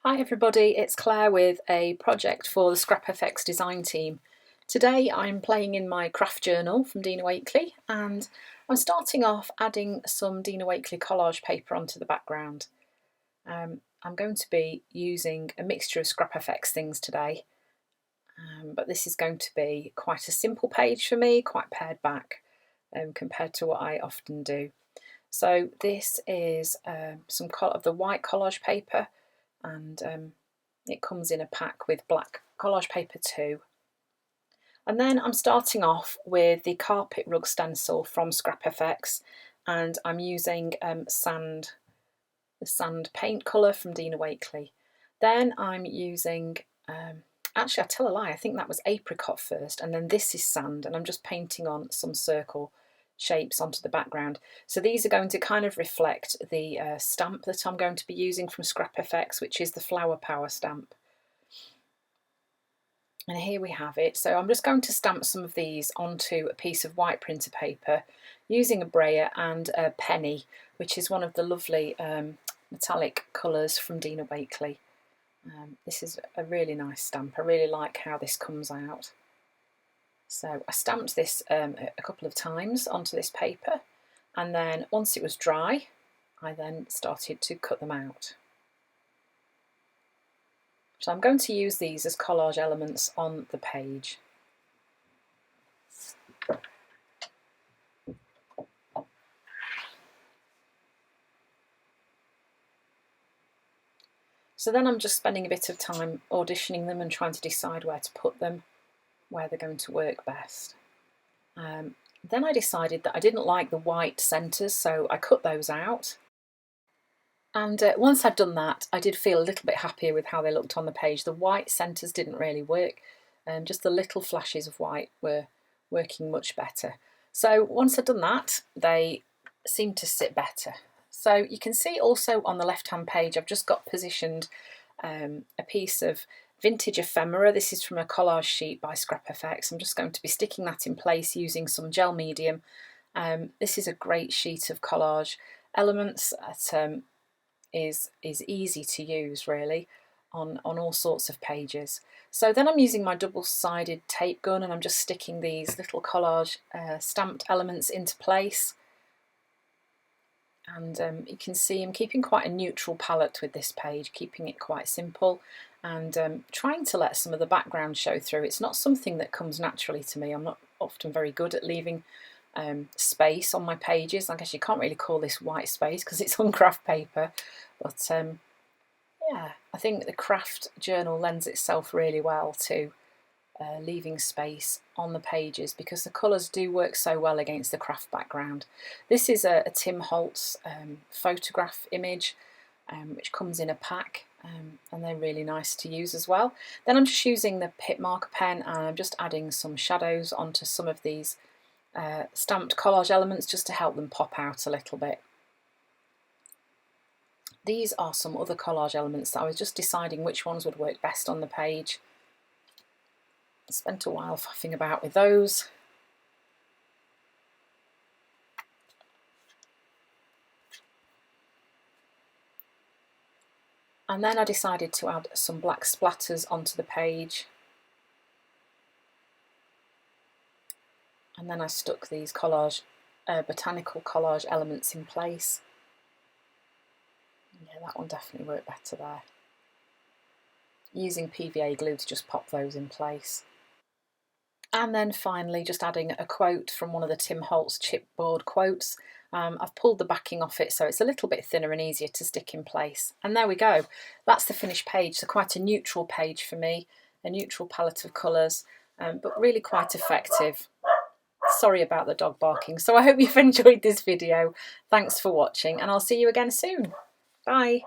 Hi everybody, it's Claire with a project for the ScrapFX design team. Today I'm playing in my craft journal from Dina Wakley and I'm starting off adding some Dina Wakley collage paper onto the background. I'm going to be using a mixture of ScrapFX things today, but this is going to be quite a simple page for me, quite pared back compared to what I often do. So this is some of the white collage paper, and it comes in a pack with black collage paper too. And then I'm starting off with the carpet rug stencil from ScrapFX, and I'm using the sand paint colour from Dina Wakley. Then I'm using, actually I tell a lie, I think that was apricot first, and then this is sand, and I'm just painting on some circle shapes onto the background. So these are going to kind of reflect the stamp that I'm going to be using from ScrapFX, which is the Flower Power stamp. And here we have it. So I'm just going to stamp some of these onto a piece of white printer paper using a brayer and a penny, which is one of the lovely metallic colours from Dina Wakley. This is a really nice stamp. I really like how this comes out. So I stamped this a couple of times onto this paper, and then once it was dry I then started to cut them out. So I'm going to use these as collage elements on the page. So then I'm just spending a bit of time auditioning them and trying to decide where to put them, where they're going to work best. Then I decided that I didn't like the white centres, so I cut those out. And once I'd done that, I did feel a little bit happier with how they looked on the page. The white centres didn't really work, and just the little flashes of white were working much better. So once I'd done that, they seemed to sit better. So you can see also on the left-hand page, I've just got positioned a piece of vintage ephemera. This is from a collage sheet by ScrapFX. I'm just going to be sticking that in place using some gel medium. This is a great sheet of collage elements that is easy to use really on all sorts of pages. So then I'm using my double-sided tape gun and I'm just sticking these little collage stamped elements into place. And you can see I'm keeping quite a neutral palette with this page, keeping it quite simple and trying to let some of the background show through. It's not something that comes naturally to me. I'm not often very good at leaving space on my pages. I guess you can't really call this white space because it's on craft paper, but yeah, I think the craft journal lends itself really well to leaving space on the pages because the colours do work so well against the craft background. This is a Tim Holtz photograph image which comes in a pack, and they're really nice to use as well. Then I'm just using the Pit Marker pen and I'm just adding some shadows onto some of these stamped collage elements just to help them pop out a little bit. These are some other collage elements that I was just deciding which ones would work best on the page. I spent a while faffing about with those. And then I decided to add some black splatters onto the page. And then I stuck these collage, botanical collage elements in place. Yeah, that one definitely worked better there. Using PVA glue to just pop those in place. And then finally just adding a quote from one of the Tim Holtz chipboard quotes. I've pulled the backing off it so it's a little bit thinner and easier to stick in place. And there we go. That's the finished page. So quite a neutral page for me, a neutral palette of colours, but really quite effective. Sorry about the dog barking. So I hope you've enjoyed this video. Thanks for watching and I'll see you again soon. Bye.